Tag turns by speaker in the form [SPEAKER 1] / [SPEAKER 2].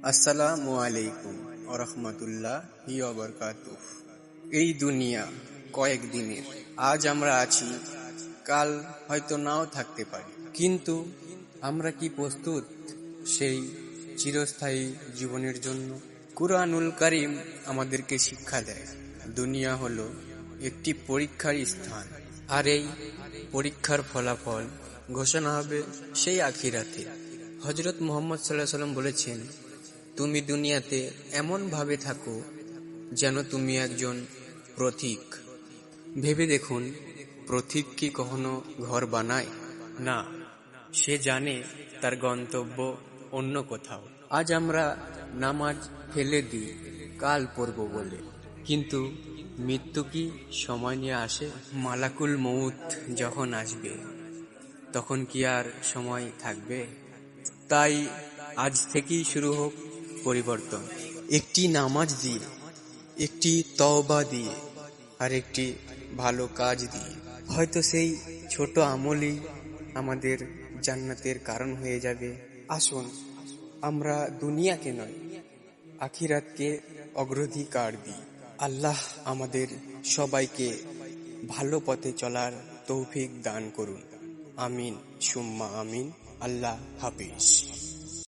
[SPEAKER 1] আসসালামু আলাইকুম ওরহমতুল্লাহি ওয়াবারাকাতুহ। এই দুনিয়া কয়েক দিনের। আজ আমরা আছি, কাল হয়তো নাও থাকতে পারি, কিন্তু আমরা কি প্রস্তুত সেই চিরস্থায়ী জীবনের জন্য? কুরআনুল কারীম আমাদেরকে শিক্ষা দেয়, দুনিয়া হলো একটি পরীক্ষার স্থান, আর এই পরীক্ষার ফলাফল ঘোষণা হবে সেই আখিরাতে। হযরত মুহাম্মদ সাল্লাল্লাহু আলাইহি ওয়াসাল্লাম বলেছেন, তুমি দুনিয়াতে এমন ভাবে থাকো যেন তুমি একজন পথিক। ভেবে দেখুন, পথিক কি কখনো ঘর বানায়? না, সে জানে তার গন্তব্য অন্য কোথাও। আজ আমরা নামাজ ফেলে দিই কাল পড়ব বলে, কিন্তু মৃত্যু কি সময় নিয়ে আসে? মালাকুল মউত যখন আসবে তখন কি আর সময় থাকবে? তাই আজ থেকেই শুরু হোক পরিবর্তন, একটি নামাজ দিয়ে, একটি তওবা দিয়ে, আর একটি ভালো কাজ দিয়ে। হয়তো সেই ছোট আমলই আমাদের জান্নাতের কারণ হয়ে যাবে। আসুন আমরা দুনিয়াকে নয়, আখিরাতকে অগ্রাধিকার দিই। আল্লাহ আমাদের সবাইকে ভালো পথে চলার তৌফিক দান করুন। আমিন সুম্মা আমিন। আল্লাহ হাফিজ।